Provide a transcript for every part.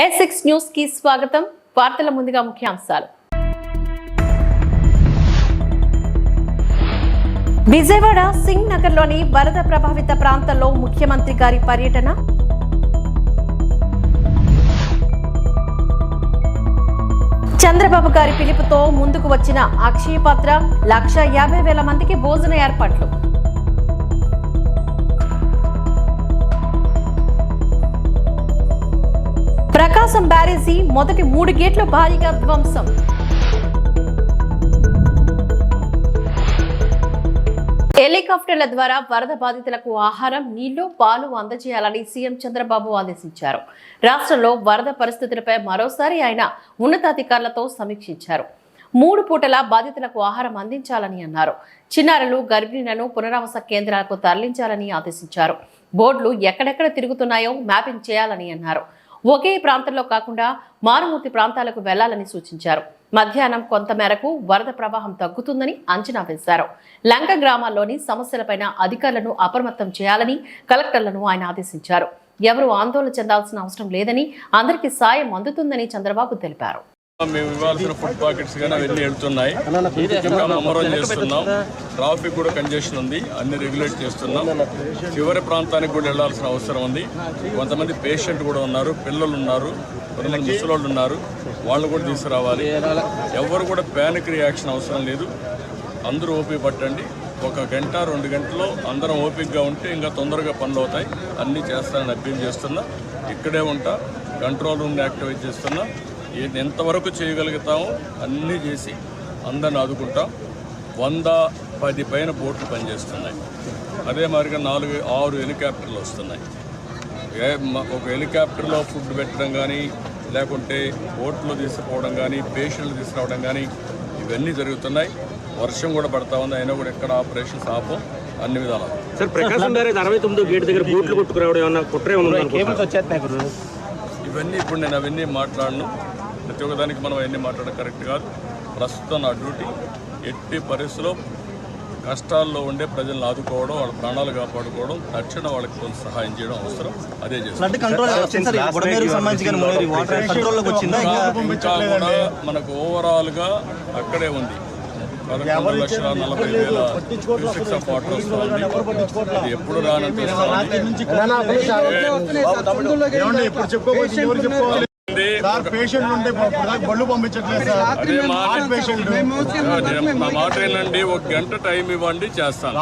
S6 news కి స్వాగతం. వార్తల ముందుగా ముఖ్యాంశాలు. విజయవాడ సింగ్ నగర్ లోని వరద ప్రభావిత ప్రాంతాల్లో ముఖ్యమంత్రి గారి పర్యటన. చంద్రబాబు గారి పిలుపుతో ముందుకు వచ్చిన అక్షయ పాత్ర 1,50,000 మందికి భోజన ఏర్పాట్లు. ప్రకాశం బ్యారేజీ మొదటి 3 గేట్లు భారీగా ధ్వంసం. హెలికాప్టర్ల ద్వారా వరద బాధితులకు ఆహారం, నీళ్లు, పాలు అందజేయాలని సీఎం చంద్రబాబు ఆదేశించారు. రాష్ట్రంలో వరద పరిస్థితులపై మరోసారి ఆయన ఉన్నతాధికారులతో సమీక్షించారు. 3 పూటల బాధితులకు ఆహారం అందించాలని అన్నారు. చిన్నారులు, గర్భిణులను పునరావాస కేంద్రాలకు తరలించాలని ఆదేశించారు. బోర్డులు ఎక్కడెక్కడ తిరుగుతున్నాయో మ్యాపింగ్ చేయాలని అన్నారు. ఒకే ప్రాంతంలో కాకుండా మారుమూర్తి ప్రాంతాలకు వెళ్లాలని సూచించారు. మధ్యాహ్నం కొంతమేరకు వరద ప్రవాహం తగ్గుతుందని అంచనా వేశారు. లంక గ్రామాల్లోని సమస్యలపైన అధికారులను అప్రమత్తం చేయాలని కలెక్టర్లను ఆయన ఆదేశించారు. ఎవరూ ఆందోళన చెందాల్సిన అవసరం లేదని, అందరికీ సాయం అందుతుందని చంద్రబాబు తెలిపారు. మేము ఇవ్వాల్సిన ఫుడ్ పాకెట్స్ కానీ అవన్నీ వెళ్తున్నాయి. ఇంకా ముమ్మరం చేస్తున్నాం. ట్రాఫిక్ కూడా కంజెషన్ ఉంది, అన్ని రెగ్యులేట్ చేస్తున్నాం. చివరి ప్రాంతానికి కూడా వెళ్లాల్సిన అవసరం ఉంది. కొంతమంది పేషెంట్ కూడా ఉన్నారు, పిల్లలు ఉన్నారు, కొంతమంది ముసలోళ్ళు ఉన్నారు, వాళ్ళు కూడా తీసుకురావాలి. ఎవరు కూడా ప్యానిక్ రియాక్షన్ అవసరం లేదు. అందరూ ఓపిక పట్టండి. 1 గంట 2 గంటల్లో అందరం ఓపికగా ఉంటే ఇంకా తొందరగా పనులు అవుతాయి. అన్నీ చేస్తానని అప్పీల్ చేస్తున్నా. ఇక్కడే ఉంటా, కంట్రోల్ రూమ్ని యాక్టివేట్ చేస్తున్నా. ఎంతవరకు చేయగలుగుతామో అన్నీ చేసి అందరిని ఆదుకుంటాం. 110 పైన బోట్లు పనిచేస్తున్నాయి. అదే మాదిరిగా 4-6 హెలికాప్టర్లు వస్తున్నాయి. ఒక హెలికాప్టర్లో ఫుడ్ పెట్టడం కానీ, లేకుంటే బోట్లో తీసుకుపోవడం కానీ, పేషెంట్లు తీసుకురావడం కానీ ఇవన్నీ జరుగుతున్నాయి. వర్షం కూడా పడతా ఉంది, అయినా కూడా ఎక్కడ ఆపరేషన్స్ ఆపం, అన్ని విధాలు. సార్, ప్రకాశం బ్యారేజ్ 69 గేట్ దగ్గర బోట్లు కొట్టుకురావడం ఏమన్నా కుట్రే ఉంది? ఇవన్నీ ఇప్పుడు నేను అవన్నీ మాట్లాడను. ప్రతి ఒక్కదానికి మనం అవన్నీ మాట్లాడడం కరెక్ట్ కాదు. ప్రస్తుతం నా డ్యూటీ ఎట్టి పరిస్థితుల్లో కష్టాల్లో ఉండే ప్రజలను ఆదుకోవడం, వాళ్ళ ప్రాణాలు కాపాడుకోవడం, తక్షణ వాళ్ళకి కొంత సహాయం చేయడం అవసరం. అదే చేస్తాం. ఇంకా కూడా మనకు ఓవరాల్గా అక్కడే ఉంది. 11,40,000 క్యూసెక్స్ ఆఫ్ వాటర్ వస్తుంది. అది ఎప్పుడు రానంత మాట ఏంటండి, 1 గంట టైం ఇవ్వండి, చేస్తాను.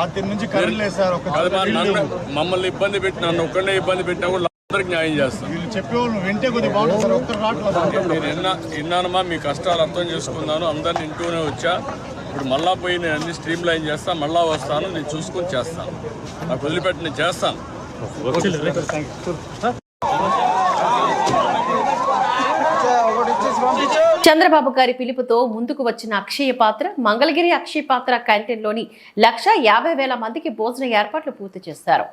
మమ్మల్ని ఇబ్బంది పెట్టి, నన్ను ఒక్కడే ఇబ్బంది పెట్టినా కూడా అందరికి న్యాయం చేస్తాను. విన్నానమ్మా, మీ కష్టాలు అర్థం చేసుకున్నాను, అందరిని ఇంటూనే వచ్చా. ఇప్పుడు మళ్ళా పోయి నేను అన్ని స్ట్రీమ్ లైన్ చేస్తాను, మళ్ళా వస్తాను, నేను చూసుకొని చేస్తాను. నాకు వదిలిపెట్టి నేను చేస్తాను. చంద్రబాబు గారి పిలుపుతో ముందుకు వచ్చిన అక్షయ పాత్ర మంగళగిరి అక్షయ పాత్ర క్యాంటీన్లోని 1,50,000 మందికి భోజన ఏర్పాట్లు పూర్తి చేశారు.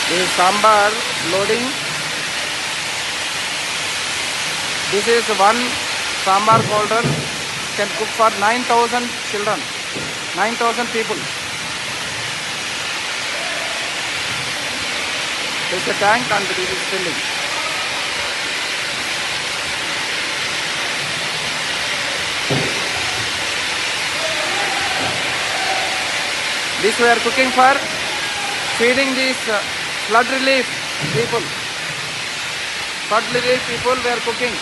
This is sambar loading. This is one sambar cauldron can cook for 9,000 children, 9,000 people. There's a tank and it is filling. This we are cooking for feeding these flood relief people. Flood relief people we are cooking.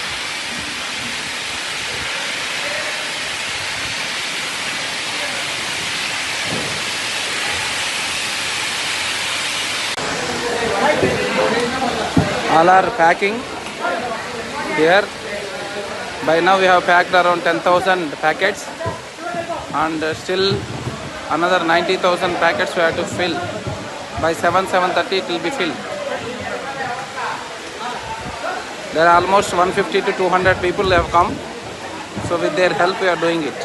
All are packing here. By now we have packed around 10,000 packets and still another 90,000 packets we have to fill. By 7:30 it will be filled. There are almost 150 to 200 people have come. So with their help we are doing it.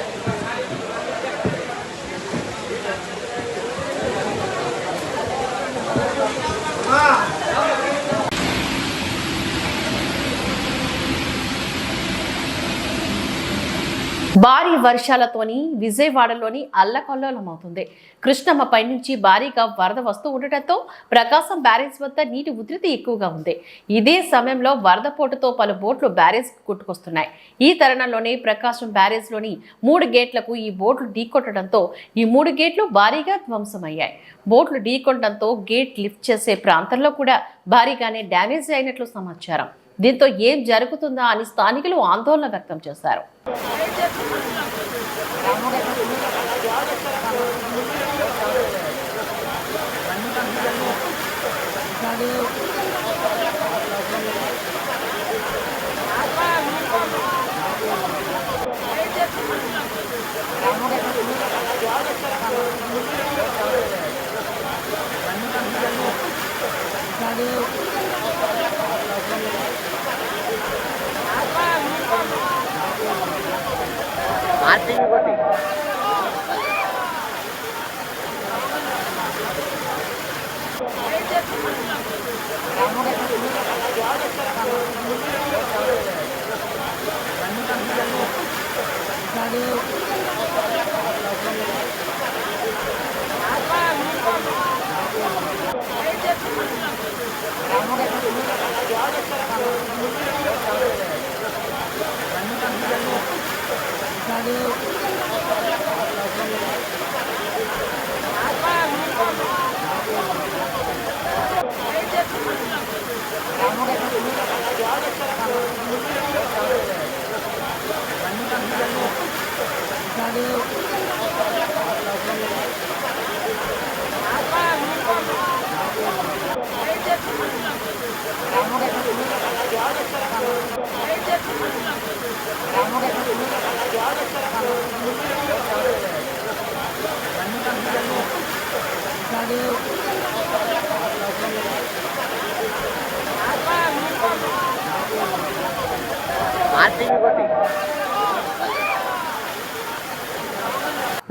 భారీ వర్షాలతోని విజయవాడలోని అల్లకల్లోలమవుతుంది. కృష్ణమ్మ పైనుంచి భారీగా వరద వస్తూ ఉండటంతో ప్రకాశం barrage వద్ద నీటి ఉధృతి ఎక్కువగా ఉంది. ఇదే సమయంలో వరద పోటుతో పలు బోట్లు బ్యారేజ్ కొట్టుకొస్తున్నాయి. ఈ తరుణంలోనే ప్రకాశం బ్యారేజ్లోని 3 గేట్లకు ఈ బోట్లు ఢీకొట్టడంతో ఈ 3 గేట్లు భారీగా ధ్వంసమయ్యాయి. బోట్లు ఢీకొట్టడంతో గేట్ లిఫ్ట్ చేసే ప్రాంతంలో కూడా భారీగానే డ్యామేజ్ అయినట్లు సమాచారం. దీంతో ఏం జరుగుతుందా అని స్థానికులు ఆందోళన వ్యక్తం చేశారు.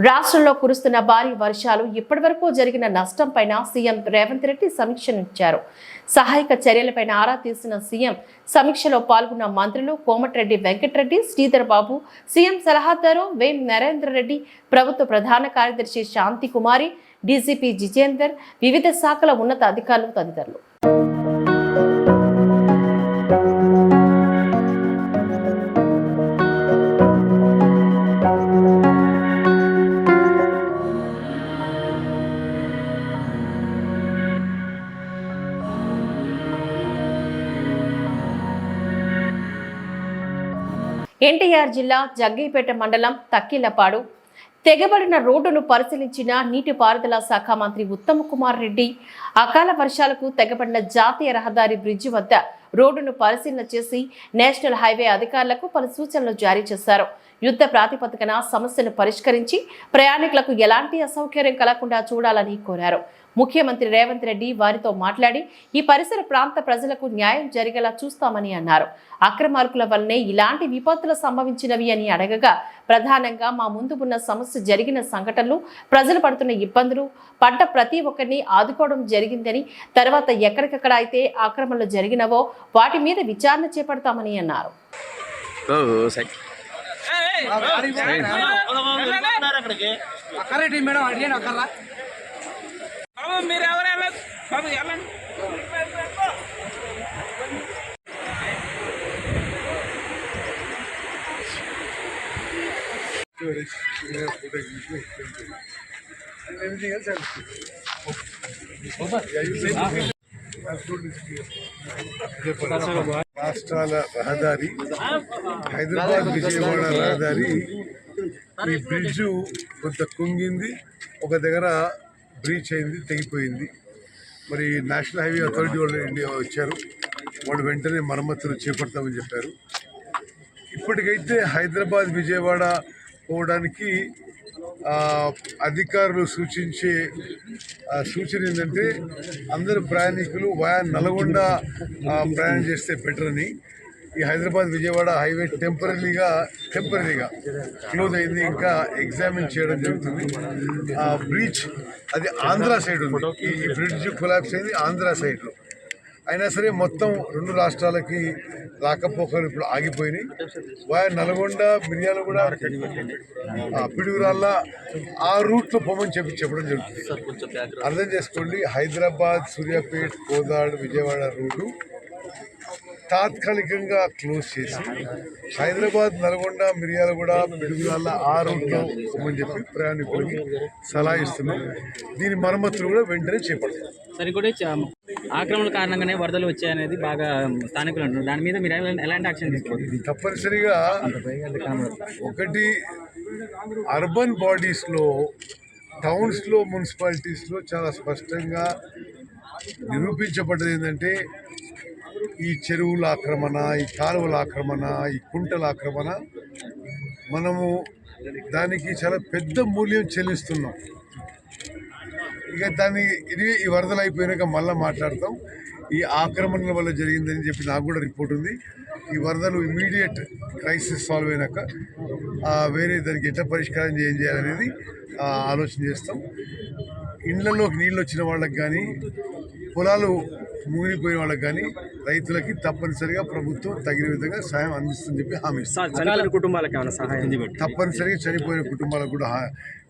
రాష్ట్రంలో కురుస్తున్న భారీ వర్షాలు ఇప్పటివరకు జరిగిన నష్టంపైన సీఎం రేవంత్ రెడ్డి సమీక్షించారు. సహాయక చర్యలపైన ఆరా తీసిన సీఎం సమీక్షలో పాల్గొన్న మంత్రులు కోమటిరెడ్డి వెంకటరెడ్డి, శ్రీధర్ బాబు, సీఎం సలహాదారు వేం నరేంద్ర రెడ్డి, ప్రభుత్వ ప్రధాన కార్యదర్శి శాంతి కుమారి, డీజీపీ జితేందర్, వివిధ శాఖల ఉన్నత అధికారులు తదితరులు. ఎన్టీఆర్ జిల్లా జగ్గయ్యపేట మండలం తక్కిలపాడు తెగబడిన రోడ్డును పరిశీలించిన నీటిపారుదల శాఖ మంత్రి ఉత్తమ్ కుమార్ రెడ్డి అకాల వర్షాలకు తెగబడిన జాతీయ రహదారి బ్రిడ్జి వద్ద రోడ్డును పరిశీలన చేసి నేషనల్ హైవే అధికారులకు పలు సూచనలు జారీ చేశారు. యుద్ధ ప్రాతిపదికన సమస్యను పరిష్కరించి ప్రయాణికులకు ఎలాంటి అసౌకర్యం కలగకుండా చూడాలని కోరారు. ముఖ్యమంత్రి రేవంత్ రెడ్డి వారితో మాట్లాడి ఈ పరిసర ప్రాంత ప్రజలకు న్యాయం జరిగేలా చూస్తామని అన్నారు. అక్రమార్కుల వల్లనే ఇలాంటి విపత్తులు సంభవించినవి అని అడగగా ప్రధానంగా మా ముందు ఉన్న సమస్య జరిగిన సంఘటనలు, ప్రజలు పడుతున్న ఇబ్బందులు, పడ్డ ప్రతి ఒక్కరిని ఆదుకోవడం జరిగిందని, తర్వాత ఎక్కడికక్కడ అయితే ఆక్రమణలు జరిగినవో వాటి మీద విచారణ చేపడతామని అన్నారు. మీరు ఎవరు రాష్ట్రాల రహదారి హైదరాబాద్ విజయవాడ రహదారి ఈ బ్రిడ్జ్ కొంత కుంగింది, ఒక దగ్గర బ్రీచ్ అయింది, తెగిపోయింది. మరి నేషనల్ హైవే అథారిటీ వాళ్ళు ఇండియా వచ్చారు, వాళ్ళు వెంటనే మరమ్మతులు చేపడతామని చెప్పారు. ఇప్పటికైతే హైదరాబాద్ విజయవాడ పోవడానికి అధికారులు సూచించే సూచన ఏంటంటే అందరు ప్రయాణికులు వయా నల్గొండ ప్రయాణం చేస్తే బెటర్ అని. ఈ హైదరాబాద్ విజయవాడ హైవే టెంపరీగా క్లోజ్ అయింది, ఇంకా ఎగ్జామిన్ చేయడం జరుగుతుంది. ఆ బ్రిడ్జ్ అది ఆంధ్ర సైడ్ ఉంది, ఈ బ్రిడ్జ్ కొలాప్స్ అయింది ఆంధ్ర సైడ్లో. అయినా సరే మొత్తం రెండు రాష్ట్రాలకి రాకపోకలు ఇప్పుడు ఆగిపోయినాయి. వయా నల్గొండ మిర్యాలగూడ పిడుగురాళ్ళ ఆ రూట్లో పొమ్మని చెప్పడం జరుగుతుంది. అర్థం చేసుకోండి, హైదరాబాద్ సూర్యాపేట్ కోదాడ్ విజయవాడ రోడ్డు తాత్కాలికంగా క్లోజ్ చేసి హైదరాబాద్ నల్గొండ మిర్యాలగూడ పిడుగురాళ్ళ ఆ రూట్లో పొమ్మని చెప్పి ప్రయాణికులకి సలహా ఇస్తున్నాం. దీని మరమ్మతులు కూడా వెంటనే చేపడతాం. సరే కూడా ఆక్రమణ కారణంగానే వరదలు వచ్చాయనేది బాగా స్థానికులు అంటున్నారు. దాని మీద మీరు ఎలాంటి యాక్షన్ తీసుకోవాలి? తప్పనిసరిగా ఒకటి అర్బన్ బాడీస్లో, టౌన్స్లో, మున్సిపాలిటీస్లో చాలా స్పష్టంగా నిరూపించబడ్డది ఏంటంటే ఈ చెరువుల ఆక్రమణ, ఈ కాలువల ఆక్రమణ, ఈ కుంటల ఆక్రమణ మనము దానికి చాలా పెద్ద మూల్యం చెల్లిస్తున్నాం. ఇక దాన్ని ఈ వరదలు అయిపోయినాక మళ్ళీ మాట్లాడతాం. ఈ ఆక్రమణల వల్ల జరిగిందని చెప్పి నాకు కూడా రిపోర్ట్ ఉంది. ఈ వరదలు ఇమీడియట్ క్రైసిస్ సాల్వ్ అయినాక వేరే దానికి ఎట్లా పరిష్కారం చేయాలనేది ఆలోచన చేస్తాం. ఇళ్లలోకి నీళ్ళు వచ్చిన వాళ్ళకి కానీ, పొలాలు మునిగిపోయిన వాళ్ళకి కానీ, రైతులకి తప్పనిసరిగా ప్రభుత్వం తగిన విధంగా సాయం అందిస్తుందని చెప్పి హామీ ఇస్తాం. కుటుంబాలకి తప్పనిసరిగా చనిపోయిన కుటుంబాలకు కూడా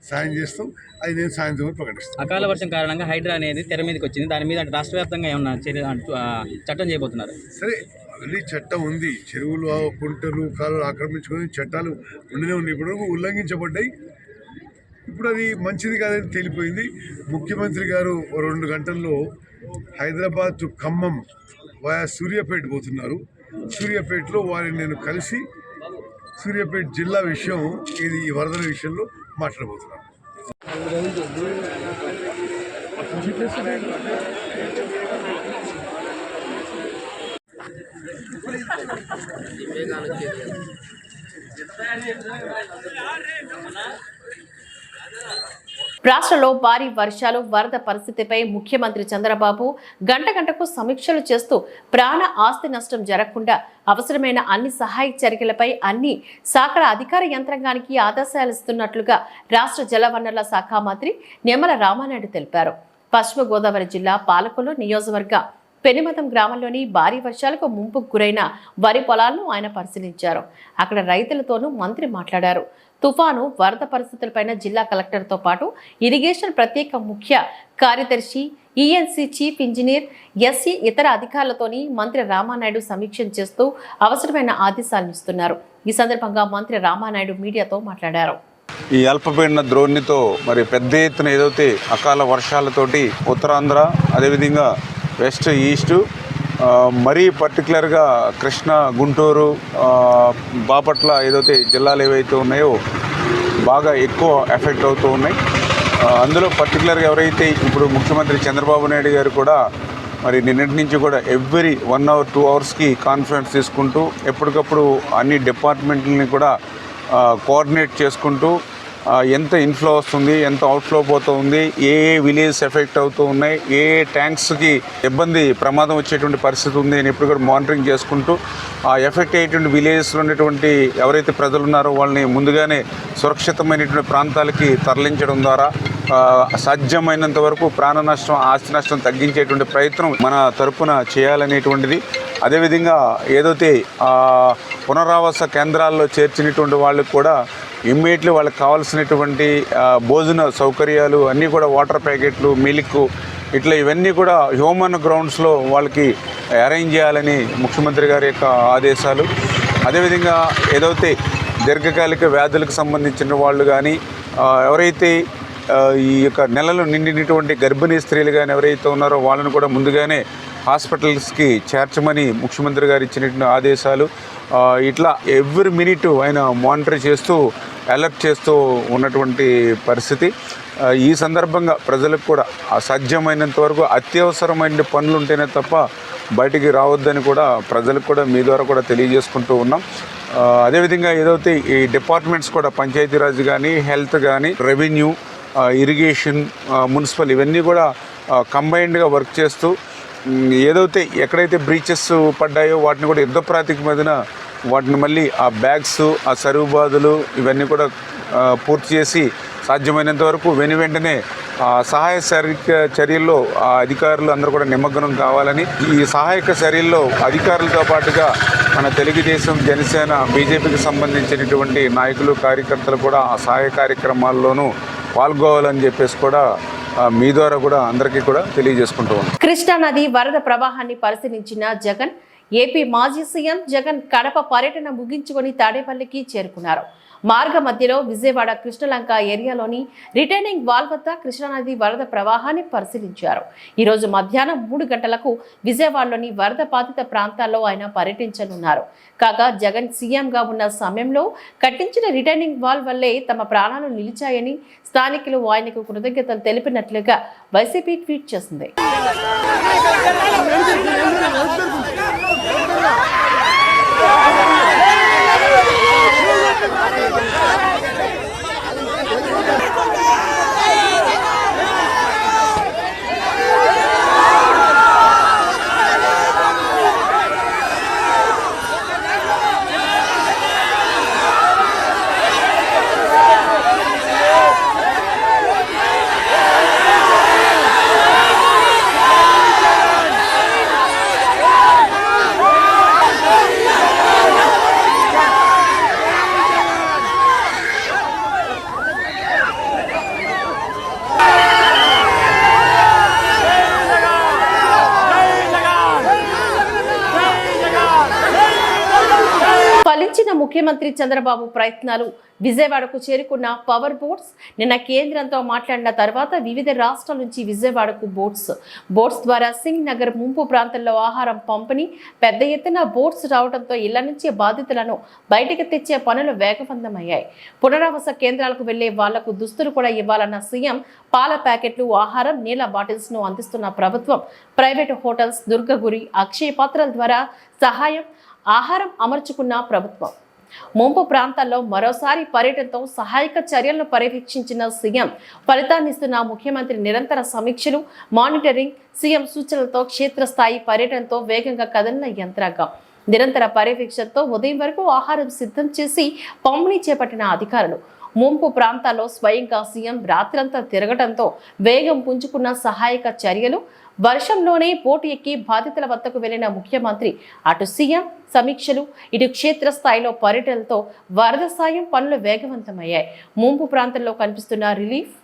సాయం చేస్తాం. అది నేను సాయంత్రం ప్రకటిస్తాను. అకాల వర్షం కారణంగా హైడ్రా అనేది తెర మీదకి వచ్చింది. దాని మీద రాష్ట్ర వ్యాప్తంగా ఏమన్నా చట్టం చేయబోతున్నారు? సరే, మళ్ళీ చట్టం ఉంది. చెరువులు, కుంటలు, కాలువలు ఆక్రమించుకొని చట్టాలు ఉండనే ఉన్నాయి, ఇప్పటివరకు ఉల్లంఘించబడ్డాయి. ఇప్పుడు అది మంచిది కాదని తేలిపోయింది. ముఖ్యమంత్రి గారు 2 గంటల్లో హైదరాబాద్ టు ఖమ్మం వయా సూర్యాపేట పోతున్నారు. సూర్యాపేటలో వారిని నేను కలిసి సూర్యాపేట జిల్లా విషయం ఇది ఈ వరదల విషయంలో మాట్లాడబోతున్నాను. రాష్ట్రంలో భారీ వర్షాలు, వరద పరిస్థితిపై ముఖ్యమంత్రి చంద్రబాబు గంటకు సమీక్షలు చేస్తూ ప్రాణ ఆస్తి నష్టం జరగకుండా అవసరమైన అన్ని సహాయ చర్యలపై అన్ని శాఖల అధికార యంత్రాంగానికి ఆదేశాలు ఇస్తున్నట్లుగా రాష్ట్ర జలవనరుల శాఖ మంత్రి నిమ్మల రామానాయుడు తెలిపారు. పశ్చిమ గోదావరి జిల్లా పాలకొల్లు నియోజకవర్గ పెనుమతం గ్రామంలోని భారీ వర్షాలకు ముంపుకు గురైన వరి పొలాలను ఆయన పరిశీలించారు. అక్కడ రైతులతోనూ మంత్రి మాట్లాడారు. తుఫాను, వరద పరిస్థితులపైన జిల్లా కలెక్టర్తో పాటు ఇరిగేషన్ ప్రత్యేక ముఖ్య కార్యదర్శి, ఈఎన్సీ చీఫ్ ఇంజనీర్, ఎస్సీ ఇతర అధికారులతోని మంత్రి రామానాయుడు సమీక్ష చేస్తూ అవసరమైన ఆదేశాలను ఇస్తున్నారు. ఈ సందర్భంగా మంత్రి రామానాయుడు మీడియాతో మాట్లాడారు. ఈ అల్పపీడన ద్రోణితో మరి పెద్ద ఎత్తున ఏదైతే అకాల వర్షాలతోటి ఉత్తరాంధ్ర, అదేవిధంగా వెస్ట్, ఈస్ట్, మరీ పర్టికులర్గా కృష్ణా, గుంటూరు, బాపట్ల ఏదైతే జిల్లాలు ఏవైతే ఉన్నాయో బాగా ఎక్కువ ఎఫెక్ట్ అవుతూ ఉన్నాయి. అందులో పర్టికులర్గా ఎవరైతే ఇప్పుడు ముఖ్యమంత్రి చంద్రబాబు నాయుడు గారు కూడా మరి నిన్నటి నుంచి కూడా ఎవ్రీ 1 hour 2 hours కాన్ఫరెన్స్ తీసుకుంటూ ఎప్పటికప్పుడు అన్ని డిపార్ట్మెంట్లని కూడా కోఆర్డినేట్ చేసుకుంటూ ఎంత ఇన్ఫ్లో వస్తుంది, ఎంత అవుట్ఫ్లో పోతూ ఉంది, ఏ విలేజెస్ ఎఫెక్ట్ అవుతూ ఉన్నాయి, ఏ ట్యాంక్స్కి ఇబ్బంది ప్రమాదం వచ్చేటువంటి పరిస్థితి ఉంది అని ఎప్పుడు కూడా మానిటరింగ్ చేసుకుంటూ ఆ ఎఫెక్ట్ అయ్యేటువంటి విలేజెస్లో ఉన్నటువంటి ఎవరైతే ప్రజలు ఉన్నారో వాళ్ళని ముందుగానే సురక్షితమైనటువంటి ప్రాంతాలకి తరలించడం ద్వారా సాధ్యమైనంత వరకు ప్రాణ నష్టం, ఆస్తి నష్టం తగ్గించేటువంటి ప్రయత్నం మన తరపున చేయాలనేటువంటిది. అదేవిధంగా ఏదైతే పునరావాస కేంద్రాల్లో చేర్చినటువంటి వాళ్ళకి కూడా ఇమ్మీడియట్లీ వాళ్ళకి కావాల్సినటువంటి భోజన సౌకర్యాలు అన్నీ కూడా, వాటర్ ప్యాకెట్లు, మిల్క్, ఇట్లా ఇవన్నీ కూడా హ్యూమన్ గ్రౌండ్స్లో వాళ్ళకి అరేంజ్ చేయాలని ముఖ్యమంత్రి గారి యొక్క ఆదేశాలు. అదేవిధంగా ఏదైతే దీర్ఘకాలిక వ్యాధులకు సంబంధించిన వాళ్ళు కానీ, ఎవరైతే ఈ యొక్క నెలలు నిండినటువంటి గర్భిణీ స్త్రీలు కానీ ఎవరైతే ఉన్నారో వాళ్ళని కూడా ముందుగానే హాస్పిటల్స్కి చేర్చమని ముఖ్యమంత్రి గారు ఇచ్చినటువంటి ఆదేశాలు. ఇట్లా ఎవ్రీ మినిట్ ఆయన మానిటర్ చేస్తూ అలర్ట్ చేస్తూ ఉన్నటువంటి పరిస్థితి. ఈ సందర్భంగా ప్రజలకు కూడా సాధ్యమైనంత వరకు అత్యవసరమైన పనులు ఉంటేనే తప్ప బయటికి రావద్దని కూడా ప్రజలకు కూడా మీ ద్వారా కూడా తెలియజేసుకుంటూ ఉన్నాం. అదేవిధంగా ఏదైతే ఈ డిపార్ట్మెంట్స్ కూడా పంచాయతీరాజ్ కానీ, హెల్త్ కానీ, రెవెన్యూ, ఇరిగేషన్, మున్సిపల్ ఇవన్నీ కూడా కంబైన్డ్గా వర్క్ చేస్తూ ఏదైతే ఎక్కడైతే బ్రీచెస్ పడ్డాయో వాటిని కూడా యుద్ధ ప్రాతిపదికన వాటిని మళ్ళీ ఆ బ్యాగ్స్, ఆ సరువు బాధలు ఇవన్నీ కూడా పూర్తి చేసి సాధ్యమైనంత వరకు వెంటనే సహాయ చర్యల్లో అధికారులు అందరూ కూడా నిమగ్నం కావాలని, ఈ సహాయక చర్యల్లో అధికారులతో పాటుగా మన తెలుగుదేశం, జనసేన, బీజేపీకి సంబంధించినటువంటి నాయకులు, కార్యకర్తలు కూడా ఆ సహాయ కార్యక్రమాల్లోనూ పాల్గొవాలని చెప్పేసి కూడా మీ ద్వారా కూడా అందరికీ కూడా తెలియజేసుకుంటూ ఉన్నాం. కృష్ణా నది వరద ప్రవాహాన్ని పరిశీలించిన జగన్, ఏపీ మాజీ సీఎం జగన్ కడప పర్యటన ముగించుకొని తాడేపల్లికి చేరుకున్నారు. మార్గ మధ్యలో విజయవాడ కృష్ణలంక ఏరియాలోని రిటైనింగ్ వాల్ వద్ద కృష్ణానది వరద ప్రవాహాన్ని పరిశీలించారు. ఈరోజు మధ్యాహ్నం 3 గంటలకు విజయవాడలోని వరద బాధిత ప్రాంతాల్లో ఆయన పర్యటించనున్నారు. కాగా జగన్ సీఎంగా ఉన్న సమయంలో కట్టించిన రిటైనింగ్ వాల్ వల్లే తమ ప్రాణాలు నిలిచాయని స్థానికులు ఆయనకు కృతజ్ఞతలు తెలిపినట్లుగా వైసీపీ ట్వీట్ చేసింది. ఫలించిన ముఖ్యమంత్రి చంద్రబాబు ప్రయత్నాలు. విజయవాడకు చేరుకున్న పవర్ బోట్స్ నిన్న కేంద్రంతో మాట్లాడిన తర్వాత వివిధ రాష్ట్రాల నుంచి విజయవాడకు బోట్స్ ద్వారా సింగ్ నగర్ ముంపు ప్రాంతంలో ఆహారం పంపిణీ. పెద్ద ఎత్తున బోట్స్ రావడంతో ఇళ్ల నుంచి బాధితులను బయటకు తెచ్చే పనులు వేగవంతమయ్యాయి. పునరావాస కేంద్రాలకు వెళ్లే వాళ్లకు దుస్తులు కూడా ఇవ్వాలన్న సీఎం, పాల ప్యాకెట్లు, ఆహారం, నీళ్ల బాటిల్స్ ను అందిస్తున్న ప్రభుత్వం, ప్రైవేటు హోటల్స్, దుర్గగురి, అక్షయ పాత్రల ద్వారా సహాయం, ఆహారం అమర్చుకున్న ప్రభుత్వం. ముంపు ప్రాంతాల్లో మరోసారి పర్యటనతో సహాయక చర్యలను పర్యవేక్షించిన సీఎం, ఫలితాన్నిస్తున్న ముఖ్యమంత్రి నిరంతర సమీక్షలు, మానిటరింగ్, సీఎం సూచనలతో క్షేత్రస్థాయి పర్యటనతో వేగంగా కదిలిన యంత్రాంగం. నిరంతర పర్యవేక్షణతో ఉదయం వరకు ఆహారం సిద్ధం చేసి పంపిణీ చేపట్టిన అధికారులు. ముంపు ప్రాంతాల్లో స్వయంగా సీఎం రాత్రంతా తిరగడంతో వేగం పుంజుకున్న సహాయక చర్యలు. వర్షంలోనే బోటు ఎక్కి బాధితుల వద్దకు వెళ్లిన ముఖ్యమంత్రి అటు సీఎం సమీక్షలు, ఇటు క్షేత్రస్థాయిలో పర్యటనలతో వరద సాయం పనులు వేగవంతమయ్యాయి. ముంపు ప్రాంతంలో కనిపిస్తున్న రిలీఫ్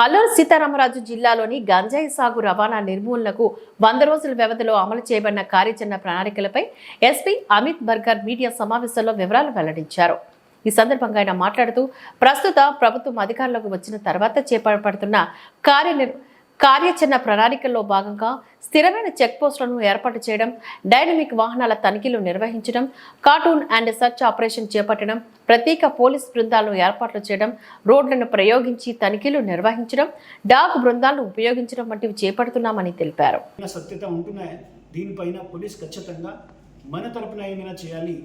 అల్లూరు సీతారామరాజు జిల్లాలోని గంజాయి సాగు రవాణా నిర్మూలనకు 100 రోజుల వ్యవధిలో అమలు చేయబడిన కార్యాచరణ ప్రణాళికలపై ఎస్పీ అమిత్ బర్గర్ మీడియా సమావేశంలో వివరాలు వెల్లడించారు. ఈ సందర్భంగా ఆయన మాట్లాడుతూ ప్రస్తుత ప్రభుత్వం అధికారంలోకి వచ్చిన తర్వాత చేపడుతున్న కార్యాచరణ ప్రణాళికల్లో భాగంగా స్థిరమైన చెక్ పోస్టులను ఏర్పాటు చేయడం, డైనమిక్ వాహనాల తనిఖీలు నిర్వహించడం, కార్టూన్ అండ్ సర్చ్ ఆపరేషన్ చేపట్టడం, ప్రత్యేక పోలీస్ బృందాలను ఏర్పాట్లు చేయడం, రోడ్లను ప్రయోగించి తనిఖీలు నిర్వహించడం, డాగ్ బృందాలను ఉపయోగించడం వంటివి చేపడుతున్నామని తెలిపారు. సత్యత ఉంటున్నాయి. దీనిపైన పోలీస్ ఖచ్చితంగా మన తరపున ఏమైనా చేయాలి.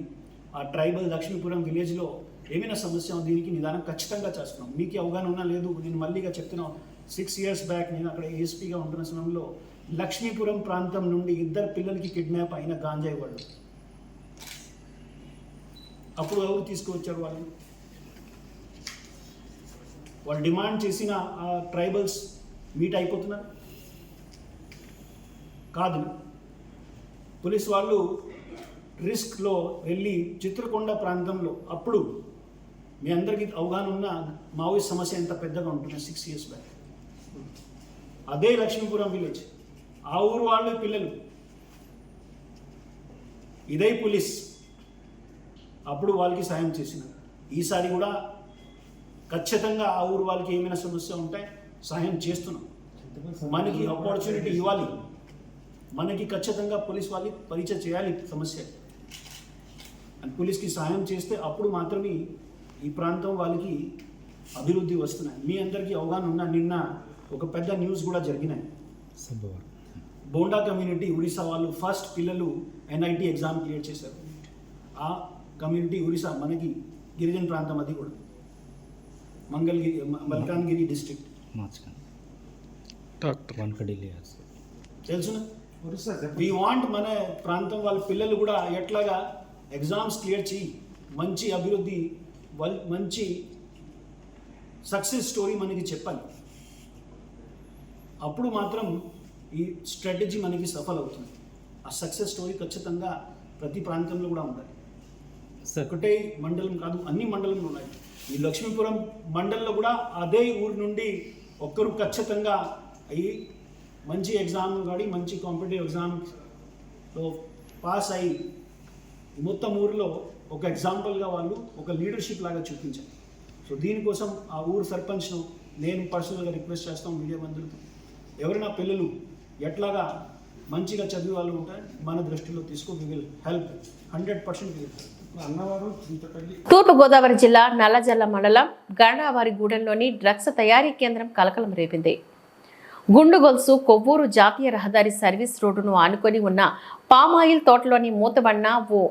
ఆ ట్రైబల్ లక్ష్మీపురం విలేజ్లో ఏమైనా సమస్య దీనికి నిదానం ఖచ్చితంగా చేస్తున్నాం. మీకు అవగాహన ఉన్నా లేదు, నేను మళ్ళీగా చెప్తున్నాను. 6 years బ్యాక్ నేను అక్కడ ఏఎస్పీగా ఉంటున్న సమయంలో లక్ష్మీపురం ప్రాంతం నుండి 2 పిల్లలకి కిడ్నాప్ అయిన గాంజాయి వాళ్ళు. అప్పుడు ఎవరు తీసుకువచ్చారు? వాళ్ళు డిమాండ్ చేసిన ఆ ట్రైబల్స్ మీట్ అయిపోతున్నారు కాదు. పోలీస్ వాళ్ళు రిస్క్లో వెళ్ళి చిత్రకొండ ప్రాంతంలో, అప్పుడు మీ అందరికీ అవగాహన ఉన్న మావోయిస్ట్ సమస్య ఎంత పెద్దగా ఉంటుందో 6 years బ్యాక్, అదే లక్ష్మీపురం విలేజ్, ఆ ఊరు వాళ్ళు పిల్లలు, ఇదే పోలీస్ అప్పుడు వాళ్ళకి సాయం చేసినారు. ఈసారి కూడా ఖచ్చితంగా ఆ ఊరు వాళ్ళకి ఏమైనా సమస్య ఉంటే సాయం చేస్తున్నాం. మనకి ఆపర్చునిటీ ఇవ్వాలి, మనకి ఖచ్చితంగా పోలీస్ వాళ్ళకి పరిచయం చేయాలి సమస్య, అండ్ పోలీస్కి సాయం చేస్తే అప్పుడు మాత్రమే ఈ ప్రాంతం వాళ్ళకి అభివృద్ధి వస్తున్నాయి. మీ అందరికీ అవగాహన ఉన్న నిన్న ఒక పెద్ద న్యూస్ కూడా జరిగినాయి. బోండా కమ్యూనిటీ ఒరిస్సా వాళ్ళు ఫస్ట్ పిల్లలు NIT ఎగ్జామ్ క్లియర్ చేశారు. ఆ కమ్యూనిటీ ఒరిస్సా మనకి గిరిజన ప్రాంతం, అది కూడా మల్కాన్గిరి డిస్ట్రిక్ట్ తెలుసునా. వీ వాంట్ మన ప్రాంతం వాళ్ళ పిల్లలు కూడా ఎట్లాగా ఎగ్జామ్స్ క్లియర్ చేయి, మంచి అభివృద్ధి, మంచి సక్సెస్ స్టోరీ మనకి చెప్పాలి. అప్పుడు మాత్రం ఈ స్ట్రాటజీ మనకి సఫల్ అవుతుంది. ఆ సక్సెస్ స్టోరీ ఖచ్చితంగా ప్రతి ప్రాంతంలో కూడా ఉండాలి. ఒకటే మండలం కాదు, అన్ని మండలంలో ఉన్నాయి. ఈ లక్ష్మీపురం మండలంలో కూడా అదే ఊరి నుండి ఒక్కరు ఖచ్చితంగా అయ్యి మంచి ఎగ్జామ్ కానీ మంచి కాంపిటేటివ్ ఎగ్జామ్లో పాస్ అయ్యి మొత్తం ఊరిలో ఒక ఎగ్జాంపుల్గా వాళ్ళు ఒక లీడర్షిప్ లాగా చూపించారు. సో దీనికోసం ఆ ఊరు సర్పంచ్ను నేను పర్సనల్గా రిక్వెస్ట్ చేస్తాం మీడియా మంత్రులతో, ఎవరైనా పిల్లలు ఎట్లాగా మంచిగా చదివే వాళ్ళు ఉంటే మన దృష్టిలో తీసుకో, వి విల్ హెల్ప్ 100%. తూర్పుగోదావరి జిల్లా నల్లజర్ల మండలం గండావారిగూడెంలోని డ్రగ్స్ తయారీ కేంద్రం కలకలం రేపింది. గుండు గొలుసు కొవ్వూరు జాతీయ రహదారి సర్వీస్ రోడ్డును ఆనుకొని ఉన్న పామాయిల్ తోటలోని మూతబడిన ఓ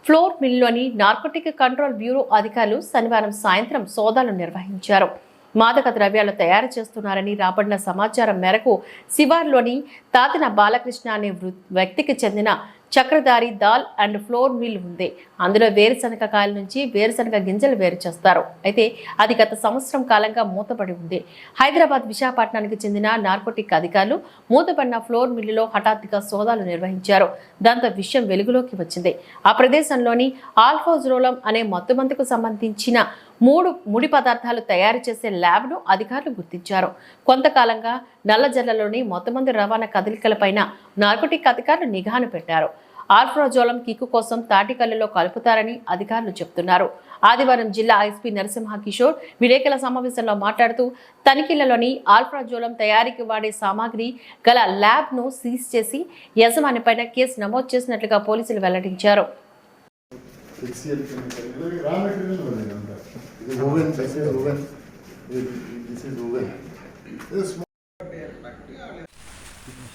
ఫ్లోర్ మిల్లోని నార్కోటిక్ కంట్రోల్ బ్యూరో అధికారులు శనివారం సాయంత్రం సోదాలు నిర్వహించారు. మాదక ద్రవ్యాలు తయారు చేస్తున్నారని రాబడిన సమాచారం మేరకు శివార్లోని తాతిన బాలకృష్ణ అనే వ్యక్తికి చెందిన Chakradhari dal and floor mill ఉంది. అందులో వేరుశనగ కాయల నుంచి వేరుశనగ గింజలు వేరు చేస్తారు. అయితే అది గత సంవత్సరం కాలంగా మూతపడి ఉంది. హైదరాబాద్, విశాఖపట్నానికి చెందిన నార్కోటిక్ అధికారులు మూతపడిన ఫ్లోర్ మిల్లులో హఠాత్తుగా సోదాలు నిర్వహించారు. దాంతో విషయం వెలుగులోకి వచ్చింది. ఆ ప్రదేశంలోని ఆల్ఫోజ్రోలం అనే మత్తుమందుకు సంబంధించిన 3 ముడి పదార్థాలు తయారు చేసే ల్యాబ్ను అధికారులు గుర్తించారు. కొంతకాలంగా నల్లజర్లలోని మత్తుమందు రవాణా కదలికలపైన నార్కోటిక్ అధికారులు నిఘాను పెట్టారు. ఆల్ఫ్రాజోలం కిక్కు కోసం తాటికల్లులో కలుపుతారని అధికారులు చెబుతున్నారు. ఆదివారం జిల్లా ఎస్పీ నరసింహ కిషోర్ విలేకరుల సమావేశంలో మాట్లాడుతూ తనిఖీలలోని ఆల్ఫ్రాజోలం తయారీకి వాడే సామాగ్రి గల ల్యాబ్ను సీజ్ చేసి యజమానిపైన కేసు నమోదు చేసినట్లుగా పోలీసులు వెల్లడించారు.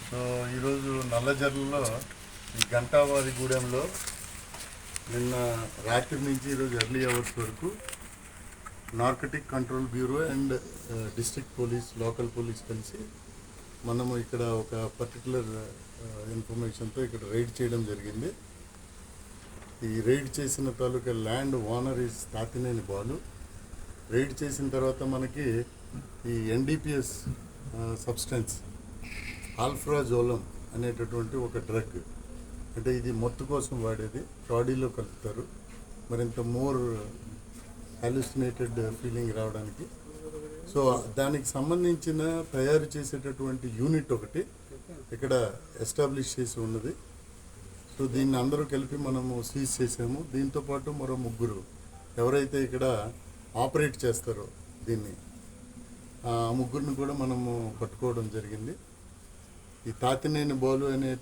సో ఈరోజు నల్లజర్లలో ఈ గంటావారిగూడెంలో నిన్న రాత్రి నుంచి ఈరోజు ఎర్లీ అవర్స్ వరకు narcotic control bureau and district police, local police కలిసి మనము ఇక్కడ ఒక పర్టికులర్ ఇన్ఫర్మేషన్తో ఇక్కడ రైడ్ చేయడం జరిగింది. ఈ రైడ్ చేసిన taluka land owner is Tatineni Balu. Raid చేసిన తర్వాత మనకి ఈ NDPS సబ్స్టెన్స్ ఆల్ఫ్రాజోలం అనేటటువంటి ఒక డ్రగ్, అంటే ఇది మత్తు కోసం వాడేది, బాడీలో కలుపుతారు మరింత మోర్ హాలుసినేటెడ్ ఫీలింగ్ రావడానికి. సో దానికి సంబంధించిన తయారు చేసేటటువంటి యూనిట్ ఒకటి ఇక్కడ ఎస్టాబ్లిష్ చేసి ఉన్నది. సో దీన్ని అందరూ కలిపి మనము సీజ్ చేసాము. దీంతోపాటు మరో 3 ఎవరైతే ఇక్కడ ఆపరేట్ చేస్తారో దీన్ని, ఆ 3ని కూడా మనము పట్టుకోవడం జరిగింది. ఈ తాతినేని బాలు అనే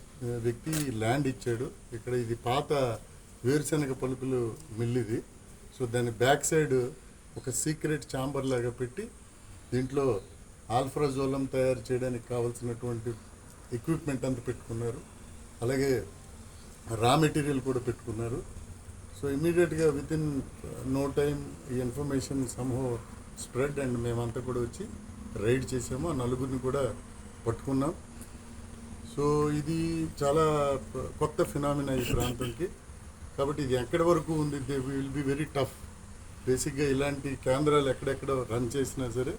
వ్యక్తి ల్యాండ్ ఇచ్చాడు. ఇక్కడ ఇది పాత వేరుశనగ పలుకులు మిల్లిది. సో దాని బ్యాక్ సైడ్ ఒక సీక్రెట్ ఛాంబర్ లాగా పెట్టి దీంట్లో ఆల్ఫ్రాజోలం తయారు చేయడానికి కావాల్సినటువంటి ఎక్విప్మెంట్ అంతా పెట్టుకున్నారు. అలాగే రా మెటీరియల్ కూడా పెట్టుకున్నారు. సో ఇమీడియట్గా విత్ ఇన్ నో టైమ్ ఈ ఇన్ఫర్మేషన్ సమ్హౌ స్ప్రెడ్ అండ్ మేమంతా కూడా వచ్చి రైడ్ చేసాము. ఆ 4 కూడా పట్టుకున్నాం. సో ఇది చాలా కొత్త ఫినామినా ఈ ప్రాంతంకి. కాబట్టి ఇది ఎక్కడి వరకు ఉంది, they will be very tough. బేసిక్గా ఇలాంటి కేంద్రాలు ఎక్కడెక్కడ రన్ చేసినా సరే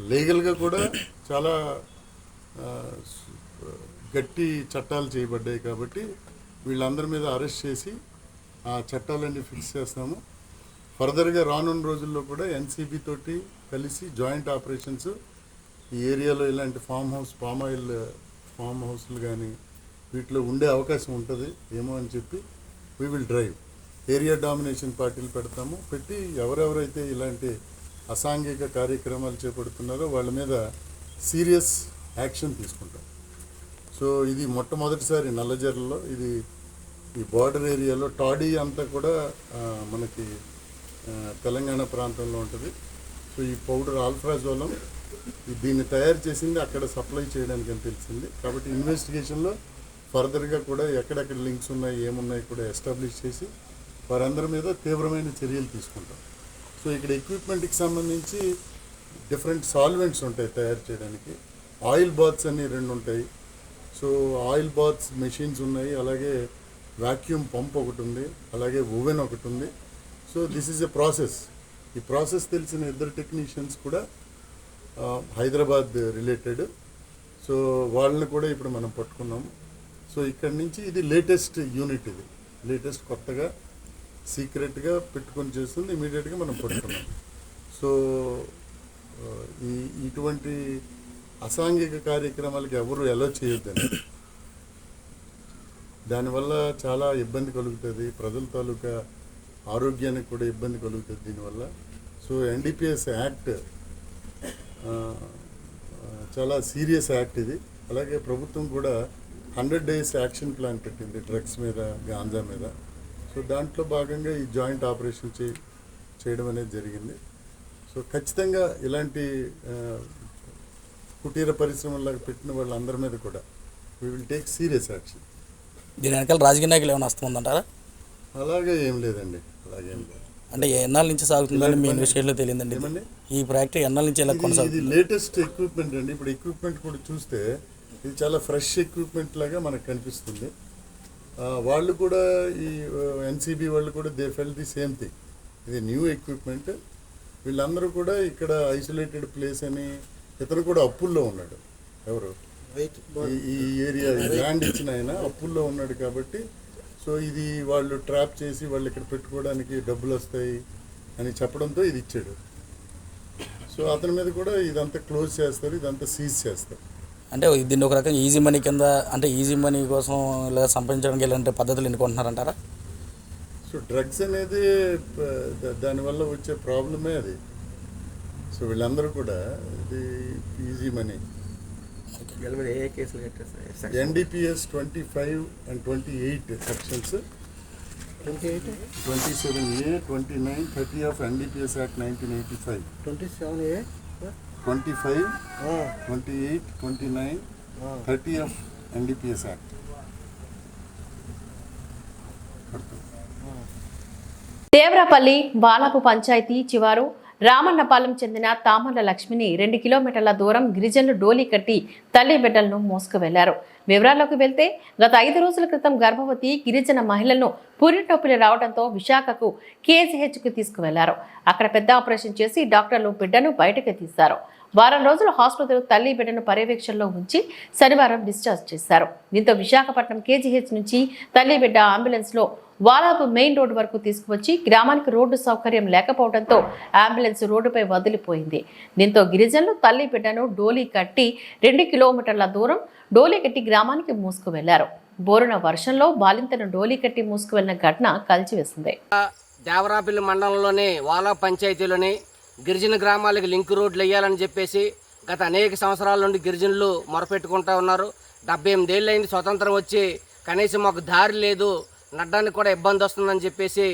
లీగల్గా కూడా చాలా గట్టి చట్టాలు చేయబడ్డాయి. కాబట్టి వీళ్ళందరి మీద అరెస్ట్ చేసి ఆ చట్టాలన్నీ ఫిక్స్ చేస్తాము. ఫర్దర్గా రానున్న రోజుల్లో కూడా ఎన్సీబీ తోటి కలిసి జాయింట్ ఆపరేషన్స్ ఈ ఏరియాలో ఇలాంటి పామ్ ఆయిల్ ఫామ్ హౌస్లు కానీ వీటిలో ఉండే అవకాశం ఉంటుంది ఏమో అని చెప్పి we will drive. Area domination పార్టీలు పెట్టి ఎవరెవరైతే ఇలాంటి అసాంఘిక కార్యక్రమాలు చేపడుతున్నారో వాళ్ళ మీద సీరియస్ యాక్షన్ తీసుకుంటాం. సో ఇది మొట్టమొదటిసారి నల్లజర్లలో, ఇది ఈ బార్డర్ ఏరియాలో టాడీ అంతా కూడా మనకి తెలంగాణ ప్రాంతంలో ఉంటుంది. సో ఈ పౌడర్ ఆల్ఫ్రాజోలం దీన్ని తయారు చేసింది అక్కడ సప్లై చేయడానికి అని తెలిసింది. కాబట్టి ఇన్వెస్టిగేషన్లో ఫర్దర్గా కూడా ఎక్కడెక్కడ లింక్స్ ఉన్నాయి ఏమున్నాయి కూడా ఎస్టాబ్లిష్ చేసి వారందరి మీద తీవ్రమైన చర్యలు తీసుకుంటాం. సో ఇక్కడ ఎక్విప్మెంట్కి సంబంధించి డిఫరెంట్ సాల్వెంట్స్ ఉంటాయి తయారు చేయడానికి. ఆయిల్ బాత్స్ అన్ని 2 ఉంటాయి. సో ఆయిల్ బాత్స్ మెషిన్స్ ఉన్నాయి, అలాగే వాక్యూమ్ పంప్ ఒకటి ఉంది, అలాగే ఓవెన్ ఒకటి ఉంది. So this is a process. ఈ ప్రాసెస్ తెలిసిన 2 టెక్నీషియన్స్ కూడా హైదరాబాద్ రిలేటెడ్. సో వాళ్ళని కూడా ఇప్పుడు మనం పట్టుకున్నాము. సో ఇక్కడి నుంచి ఇది లేటెస్ట్ యూనిట్, ఇది లేటెస్ట్ కొత్తగా సీక్రెట్గా పెట్టుకొని చేస్తుంది. ఇమీడియట్గా మనం పట్టుకున్నాం. సో ఇటువంటి అసాంఘిక కార్యక్రమాలకి ఎవరు ఎలా చేయొద్దని, దానివల్ల చాలా ఇబ్బంది కలుగుతుంది, ప్రజల తాలూకా ఆరోగ్యానికి కూడా ఇబ్బంది కలుగుతుంది దీనివల్ల. సో ఎన్డీపీఎస్ యాక్ట్ చాలా సీరియస్ యాక్ట్ ఇది. అలాగే ప్రభుత్వం కూడా 100 days యాక్షన్ ప్లాన్ పెట్టింది డ్రగ్స్ మీద, గాంజా మీద. సో దాంట్లో భాగంగా ఈ జాయింట్ ఆపరేషన్ చేయడం అనేది జరిగింది. సో ఖచ్చితంగా ఇలాంటి కుటీర పరిశ్రమలాగా పెట్టిన వాళ్ళందరి మీద కూడా we will take serious action. దీని వెనకాల రాజకీయ నాయకులు ఏమైనా వస్తుందంటారా? అలాగే ఏం లేదండి, అలాగేం లేదు. అంటే ఎన్నాళ్ళ నుంచి సాగుతుందని మీ ఇన్వెస్టిగేషన్లో తెలియదండి ఈ ప్రాక్టీస్ ఎన్నాళ్ళ నుంచి ఎలా కొనసాగుతుంది? ఇది లేటెస్ట్ ఎక్విప్మెంట్ అండి. ఇప్పుడు ఎక్విప్మెంట్ కూడా చూస్తే ఇది చాలా ఫ్రెష్ ఎక్విప్మెంట్ లాగా మనకు కనిపిస్తుంది. వాళ్ళు కూడా ఈ ఎన్సీబీ వాళ్ళు కూడా they felt the same thing. ఇది న్యూ ఎక్విప్మెంట్. వీళ్ళందరూ కూడా ఇక్కడ ఐసోలేటెడ్ ప్లేస్ అని, ఇతను కూడా అప్పుల్లో ఉన్నాడు. ఎవరు ఈ ఏరియా ల్యాండ్ ఇచ్చిన ఆయన అప్పుల్లో ఉన్నాడు. కాబట్టి సో ఇది వాళ్ళు ట్రాప్ చేసి వాళ్ళు ఇక్కడ పెట్టుకోవడానికి డబ్బులు వస్తాయి అని చెప్పడంతో ఇది ఇచ్చాడు. సో అతని మీద కూడా ఇదంతా క్లోజ్ చేస్తారు, ఇదంతా సీజ్ చేస్తారు. అంటే దీన్ని ఒక రకంగా ఈజీ మనీ కింద, అంటే ఈజీ మనీ కోసం ఇలా సంపాదించడానికి ఇలాంటి పద్ధతులు ఎన్నుకుంటున్నారంటారా? సో డ్రగ్స్ అనేది దానివల్ల వచ్చే ప్రాబ్లమే అది. సో వీళ్ళందరూ కూడా ఇది easy money. NDPS 25 and 28 sections 27A, 29, 30 of NDPS Act 1985. 27A, 25, 28, 29, 30 of NDPS Act. Devarapalli Balapu పంచాయతీ చివారు రామన్నపాలెం చెందిన తామర్ల లక్ష్మిని 2 కిలోమీటర్ల దూరం గిరిజనులు డోలీ కట్టి తల్లి బిడ్డలను మోసుకు వెళ్లారు. వివరాల్లోకి వెళ్తే గత 5 రోజుల క్రితం గర్భవతి గిరిజన మహిళలను పురిటొప్పిలు రావడంతో విశాఖకు కేజీహెచ్కు తీసుకువెళ్లారు. అక్కడ పెద్ద ఆపరేషన్ చేసి డాక్టర్లు బిడ్డను బయటకు తీశారు. వారం రోజులు హాస్పిటల్ తల్లి బిడ్డను పర్యవేక్షణలో ఉంచి శనివారం డిశ్చార్జ్ చేశారు. దీంతో విశాఖపట్నం కేజీహెచ్ నుంచి తల్లి బిడ్డ అంబులెన్స్ లో వాలాబ్ మెయిన్ రోడ్డు వరకు తీసుకువచ్చి గ్రామానికి రోడ్డు సౌకర్యం లేకపోవడంతో అంబులెన్స్ రోడ్డుపై వదిలిపోయింది. దీంతో గిరిజనులు తల్లి బిడ్డను డోలీ కట్టి 2 కిలోమీటర్ల దూరం డోలీ కట్టి గ్రామానికి మూసుకు వెళ్లారు. బోరున వర్షంలో బాలింతను డోలీ కట్టి మూసుకు వెళ్లిన ఘటన కలిచివేసింది. దేవరాపల్లి మండలంలోని వాలా పంచాయతీలోని గిరిజన గ్రామాలకు లింక్ రోడ్లు వేయాలని చెప్పేసి గత అనేక సంవత్సరాల నుండి గిరిజనులు మొరపెట్టుకుంటూ ఉన్నారు. 78 ఏళ్ళు అయింది స్వతంత్రం వచ్చి, కనీసం మాకు దారి లేదు, నడ్డానికి కూడా ఇబ్బంది వస్తుందని చెప్పేసి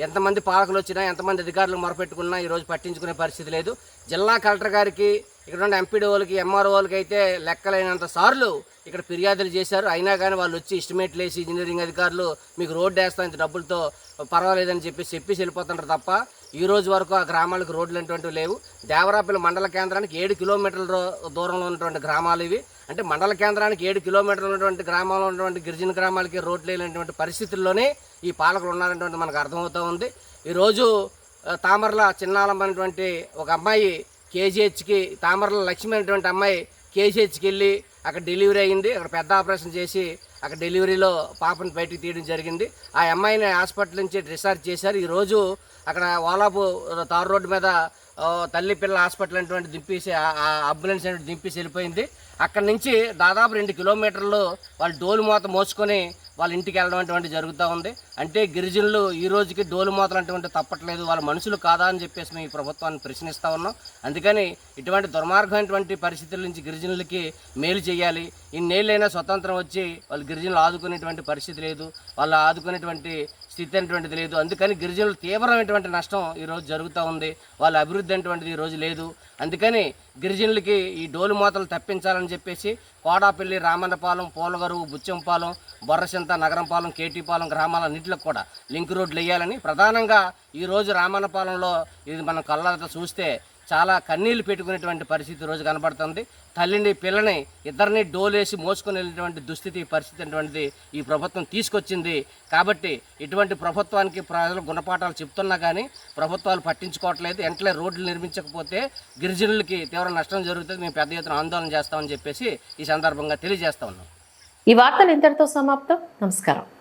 ఎంతమంది పాలకులు వచ్చినా ఎంతమంది అధికారులు మొరపెట్టుకున్నా ఈరోజు పట్టించుకునే పరిస్థితి లేదు. జిల్లా కలెక్టర్ గారికి, ఇక్కడ ఉన్న ఎంపీడీఓలకి, ఎంఆర్ఓలకి అయితే లెక్కలైనంత సార్లు ఇక్కడ ఫిర్యాదులు చేశారు. అయినా కానీ వాళ్ళు వచ్చి ఎస్టిమేట్లు వేసి ఇంజనీరింగ్ అధికారులు మీకు రోడ్డు వేస్తాం ఇంత డబ్బులతో పర్వాలేదని చెప్పేసి వెళ్ళిపోతుంటారు తప్ప ఈ రోజు వరకు ఆ గ్రామాలకు రోడ్లు అనేటువంటివి లేవు. దేవరాపల్లి మండల కేంద్రానికి 7 కిలోమీటర్ల దూరంలో ఉన్నటువంటి గ్రామాలు ఇవి. అంటే మండల కేంద్రానికి 7 కిలోమీటర్లు ఉన్నటువంటి గ్రామాల్లో ఉన్నటువంటి గిరిజన గ్రామాలకి రోడ్లు లేనటువంటి పరిస్థితుల్లోనే ఈ పాలకులు ఉన్నారనేటువంటి మనకు అర్థమవుతూ ఉంది. ఈరోజు తామర్ల చిన్నాలమ్మ అనేటువంటి ఒక అమ్మాయి కేజీహెచ్కి, తామర్ల లక్ష్మి అనేటువంటి అమ్మాయి కేజీహెచ్కి వెళ్ళి అక్కడ డెలివరీ అయ్యింది. అక్కడ పెద్ద ఆపరేషన్ చేసి అక్కడ డెలివరీలో పాపను బయటికి తీయడం జరిగింది. ఆ అమ్మాయిని హాస్పిటల్ నుంచి డిశ్చార్జ్ చేశారు. ఈరోజు అక్కడ వాలాపు తారు రోడ్డు మీద తల్లి పిల్ల హాస్పిటల్ అనేటువంటి దింపేసి అంబులెన్స్ అనేటువంటి దింపేసి వెళ్ళిపోయింది. అక్కడి నుంచి దాదాపు 2 కిలోమీటర్లు వాళ్ళు డోలు మూత మోసుకొని వాళ్ళ ఇంటికి వెళ్ళడం అటువంటి జరుగుతూ ఉంది. అంటే గిరిజనులు ఈ రోజుకి డోలు మూతలు అటువంటి తప్పట్లేదు, వాళ్ళ మనుషులు కాదా అని చెప్పేసి మేము ఈ ప్రభుత్వాన్ని ప్రశ్నిస్తూ ఉన్నాం. అందుకని ఇటువంటి దుర్మార్గమైనటువంటి పరిస్థితుల నుంచి గిరిజనులకి మేలు చేయాలి. ఇన్నేళ్ళైనా స్వతంత్రం వచ్చి వాళ్ళు గిరిజనులు ఆదుకునేటువంటి పరిస్థితి లేదు, వాళ్ళు ఆదుకునేటువంటి స్థితి అనేటువంటిది లేదు. అందుకని గిరిజనులు తీవ్రమైనటువంటి నష్టం ఈరోజు జరుగుతూ ఉంది. వాళ్ళ అభివృద్ధి అనేటువంటిది ఈరోజు లేదు. అందుకని గిరిజనులకి ఈ డోలు మూతలు తప్పించాలని చెప్పేసి కోడాపల్లి, రామన్నపాలెం, పోలగరువు, బుచ్చంపాలెం, బొర్రసింత, నగరంపాలెం, కేటీపాలెం గ్రామాలన్నింటికి కూడా లింక్ రోడ్లు వేయాలని, ప్రధానంగా ఈరోజు రామన్నపాలెంలో ఇది మనం కళ్ళతో చూస్తే చాలా కన్నీళ్లు పెట్టుకునేటువంటి పరిస్థితి రోజు కనబడుతుంది. తల్లిని పిల్లని ఇద్దరిని డోలేసి మోసుకొని వెళ్ళినటువంటి దుస్థితి పరిస్థితి అటువంటిది ఈ ప్రభుత్వం తీసుకొచ్చింది. కాబట్టి ఇటువంటి ప్రభుత్వానికి ప్రజలు గుణపాఠాలు చెప్తున్నా కానీ ప్రభుత్వాలు పట్టించుకోవట్లేదు. వెంటనే రోడ్లు నిర్మించకపోతే గిరిజనులకి తీవ్ర నష్టం జరుగుతుంది. మేము పెద్ద ఎత్తున ఆందోళన చేస్తామని చెప్పేసి ఈ సందర్భంగా తెలియజేస్తా ఉన్నాం. ఈ వార్తలు ఇంతటితో సమాప్తం. నమస్కారం.